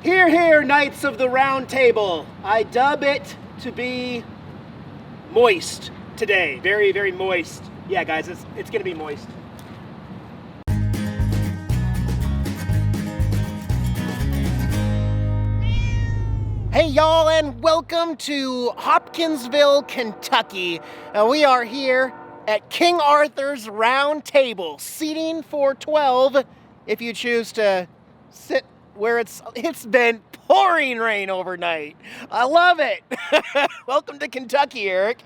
Hear, hear, Knights of the Round Table. I dub it to be moist today. Very, very moist. Yeah, guys, it's gonna be moist. Hey y'all, and welcome to Hopkinsville, Kentucky. We are here at King Arthur's Round Table, seating for 12 if you choose to sit where it's been pouring rain overnight. I love it. Welcome to Kentucky, Eric.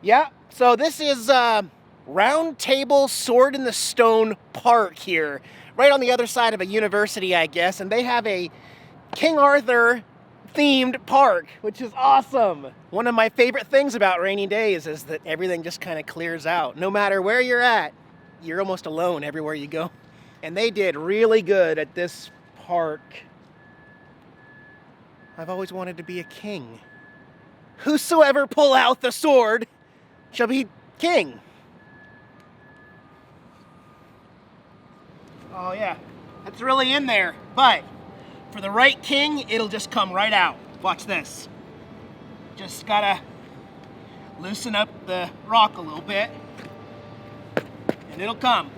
Yeah, so this is Round Table Sword in the Stone Park here, right on the other side of a university, I guess, and they have a King Arthur themed park, which is awesome. One of my favorite things about rainy days is that everything just kind of clears out. No matter where you're at, you're almost alone everywhere you go. And they did really good at this park. I've always wanted to be a king. Whosoever pull out the sword shall be king. Oh yeah, that's really in there, but for the right king, it'll just come right out. Watch this. Just gotta loosen up the rock a little bit, and it'll come.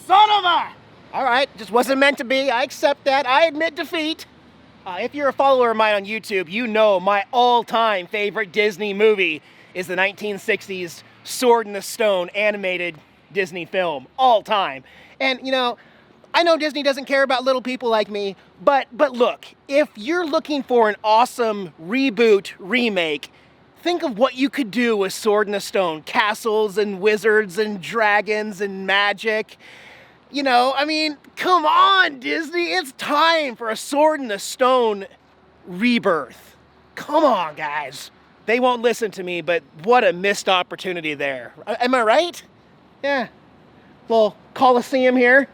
Son of a! All right, just wasn't meant to be. I accept that. I admit defeat. If you're a follower of mine on YouTube, you know my all-time favorite Disney movie is the 1960s Sword in the Stone animated Disney film. All time. And, you know, I know Disney doesn't care about little people like me, but look, if you're looking for an awesome reboot, remake, think of what you could do with Sword in the Stone. Castles and wizards and dragons and magic. You know, I mean, come on, Disney. It's time for a Sword in the Stone rebirth. Come on, guys. They won't listen to me, but what a missed opportunity there. Am I right? Yeah. Little Coliseum here,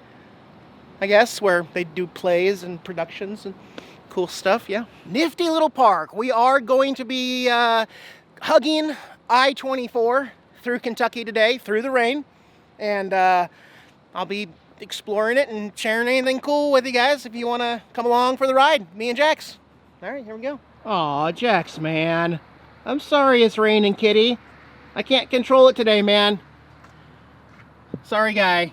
I guess, where they do plays and productions and cool stuff, yeah. Nifty little park. We are going to be hugging I-24 through Kentucky today, through the rain. And I'll be exploring it and sharing anything cool with you guys if you want to come along for the ride. Me and Jax. All right, here we go. Aw, Jax, man. I'm sorry it's raining, kitty. I can't control it today, man. Sorry, guy.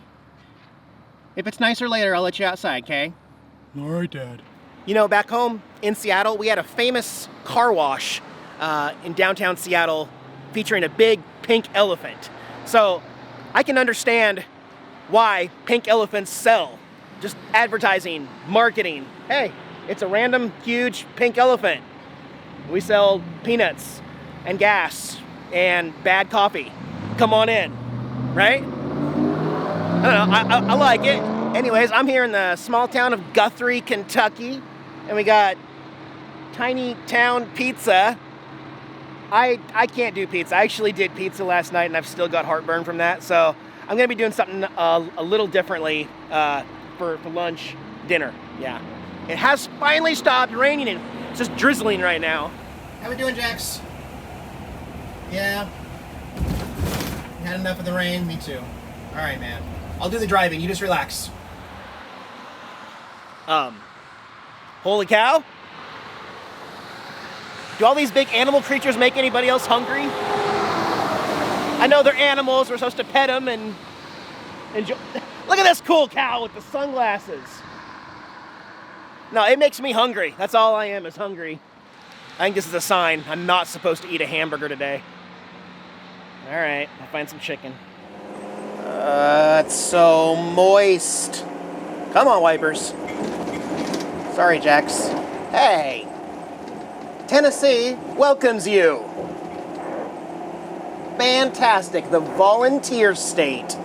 If it's nicer later, I'll let you outside, okay? All right, Dad. You know, back home in Seattle, we had a famous car wash in downtown Seattle featuring a big pink elephant. So I can understand why pink elephants sell. Just advertising, marketing. Hey, it's a random, huge pink elephant. We sell peanuts and gas and bad coffee. Come on in, right? I don't know, I like it. Anyways, I'm here in the small town of Guthrie, Kentucky, and we got Tiny Town Pizza. I can't do pizza. I actually did pizza last night, and I've still got heartburn from that, so I'm gonna be doing something a little differently for lunch, dinner, yeah. It has finally stopped raining, and it's just drizzling right now. How we doing, Jax? Yeah. You had enough of the rain? Me too. All right, man. I'll do the driving, you just relax. Holy cow? Do all these big animal creatures make anybody else hungry? I know they're animals, we're supposed to pet them and enjoy. Look at this cool cow with the sunglasses. No, it makes me hungry. That's all I am, is hungry. I think this is a sign I'm not supposed to eat a hamburger today. All right, I'll find some chicken. It's so moist. Come on, wipers. Sorry, Jax. Hey, Tennessee welcomes you. Fantastic, the volunteer state.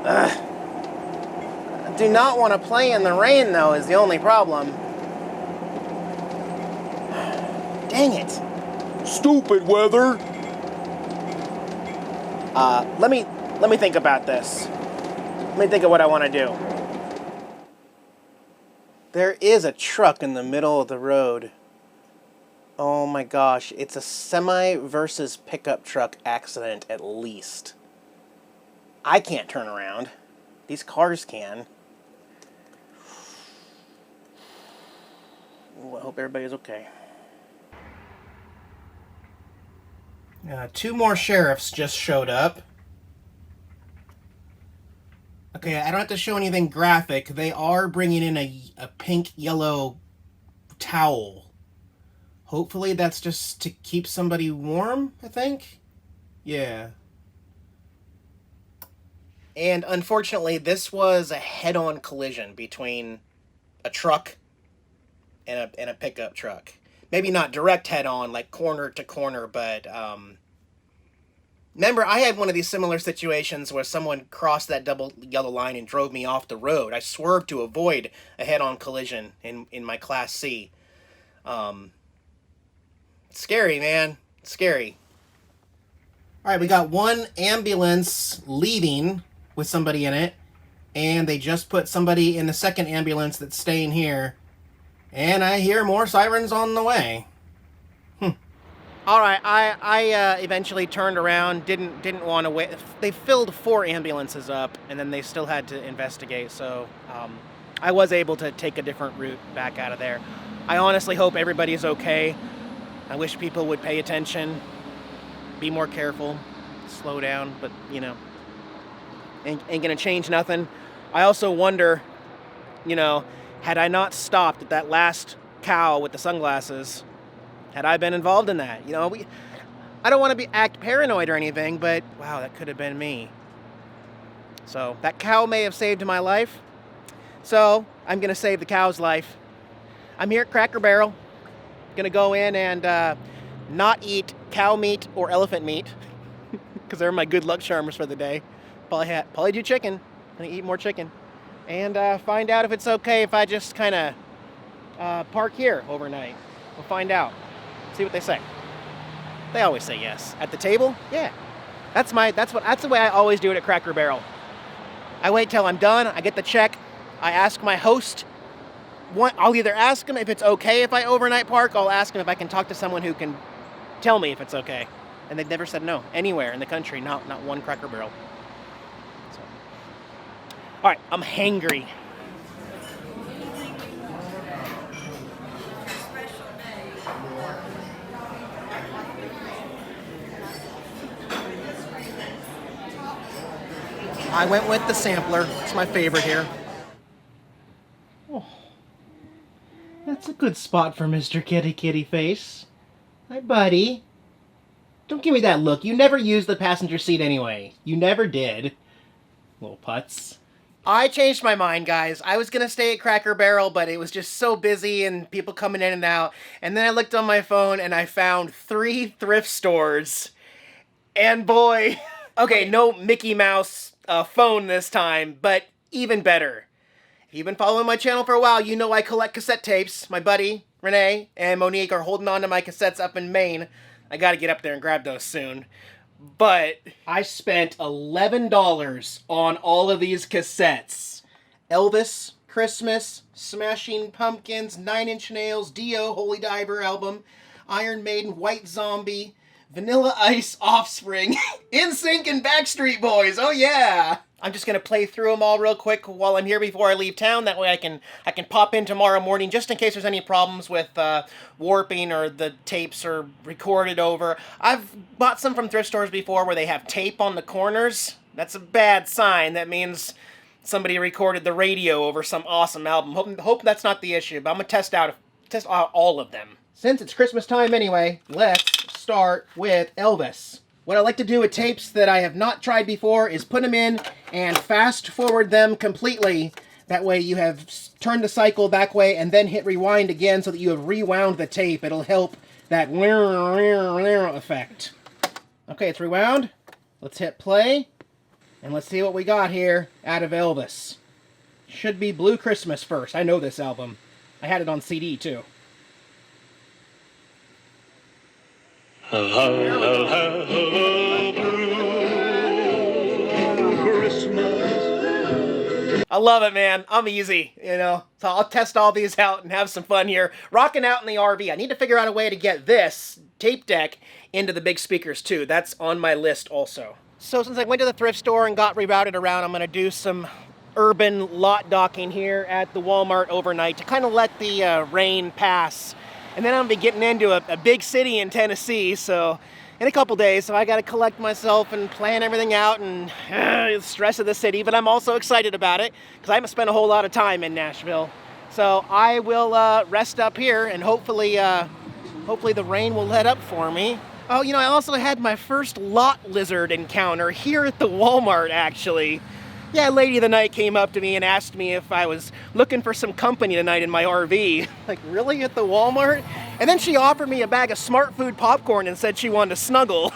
I do not want to play in the rain, though, is the only problem. Dang it. Stupid weather. Let me think about this. Let me think of what I want to do. There is a truck in the middle of the road. Oh my gosh, it's a semi versus pickup truck accident at least. I can't turn around. These cars can. Well, I hope everybody's okay. 2 more sheriffs just showed up. Okay, I don't have to show anything graphic. They are bringing in a pink-yellow towel. Hopefully that's just to keep somebody warm, I think? Yeah. And unfortunately, this was a head-on collision between a truck and a pickup truck. Maybe not direct head-on, like corner to corner, but remember, I had one of these similar situations where someone crossed that double yellow line and drove me off the road. I swerved to avoid a head-on collision in my Class C. Scary, man. Scary. All right, we got one ambulance leaving with somebody in it, and they just put somebody in the second ambulance that's staying here. And I hear more sirens on the way. All right, I eventually turned around. Didn't want to wait. They filled 4 ambulances up, and then they still had to investigate. So I was able to take a different route back out of there. I honestly hope everybody's okay. I wish people would pay attention, be more careful, slow down. But you know, ain't gonna change nothing. I also wonder, you know, had I not stopped at that last cow with the sunglasses, had I been involved in that? You know, I don't want to act paranoid or anything, but wow, that could have been me. So that cow may have saved my life. So I'm gonna save the cow's life. I'm here at Cracker Barrel. Gonna go in and not eat cow meat or elephant meat because they're my good luck charmers for the day. Probably do chicken. Gonna eat more chicken. And find out if it's okay if I just kind of park here overnight. We'll find out. See what they say. They always say yes. At the table? Yeah. That's the way I always do it at Cracker Barrel. I wait till I'm done. I get the check. I ask my host. I'll either ask him if it's okay if I overnight park. I'll ask him if I can talk to someone who can tell me if it's okay. And they've never said no anywhere in the country. Not one Cracker Barrel. All right, I'm hangry. I went with the sampler. It's my favorite here. Oh, that's a good spot for Mr. Kitty Face. Hi, buddy. Don't give me that look. You never used the passenger seat anyway. You never did. Little putz. I changed my mind, guys. I was going to stay at Cracker Barrel, but it was just so busy and people coming in and out. And then I looked on my phone and I found 3 thrift stores. And boy, okay, no Mickey Mouse phone this time, but even better. If you've been following my channel for a while, you know I collect cassette tapes. My buddy, Renee, and Monique are holding on to my cassettes up in Maine. I got to get up there and grab those soon. But I spent $11 on all of these cassettes. Elvis, Christmas, Smashing Pumpkins, 9 Inch Nails, Dio, Holy Diver album, Iron Maiden, White Zombie, Vanilla Ice, Offspring, NSYNC, and Backstreet Boys. Oh yeah! I'm just gonna play through them all real quick while I'm here before I leave town. That way I can pop in tomorrow morning just in case there's any problems with warping or the tapes are recorded over. I've bought some from thrift stores before where they have tape on the corners. That's a bad sign. That means somebody recorded the radio over some awesome album. Hope that's not the issue, but I'm gonna test out all of them. Since it's Christmas time anyway, let's start with Elvis. What I like to do with tapes that I have not tried before is put them in and fast forward them completely. That way you have turned the cycle back way and then hit rewind again so that you have rewound the tape. It'll help that effect. Okay, it's rewound. Let's hit play. And let's see what we got here out of Elvis. Should be Blue Christmas first. I know this album. I had it on CD too. I love it, man. I'm easy, you know. So I'll test all these out and have some fun here. Rocking out in the RV. I need to figure out a way to get this tape deck into the big speakers too. That's on my list also. So since I went to the thrift store and got rerouted around, I'm going to do some urban lot docking here at the Walmart overnight to kind of let the rain pass. And then I'm gonna be getting into a big city in Tennessee, so in a couple days, so I gotta collect myself and plan everything out and the stress of the city, but I'm also excited about it because I haven't spent a whole lot of time in Nashville. So I will rest up here and hopefully the rain will let up for me. Oh, you know, I also had my first lot lizard encounter here at the Walmart, actually. Yeah, lady of the night came up to me and asked me if I was looking for some company tonight in my RV. Like, really, at the Walmart? And then she offered me a bag of Smart Food popcorn and said she wanted to snuggle.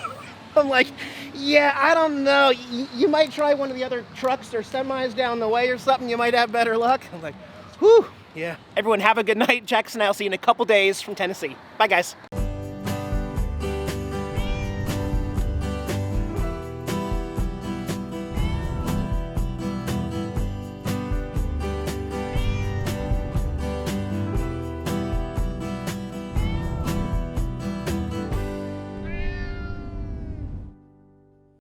I'm like, yeah, I don't know. You might try one of the other trucks or semis down the way or something. You might have better luck. I'm like, whew, yeah. Everyone have a good night, Jackson. I'll see you in a couple days from Tennessee. Bye, guys.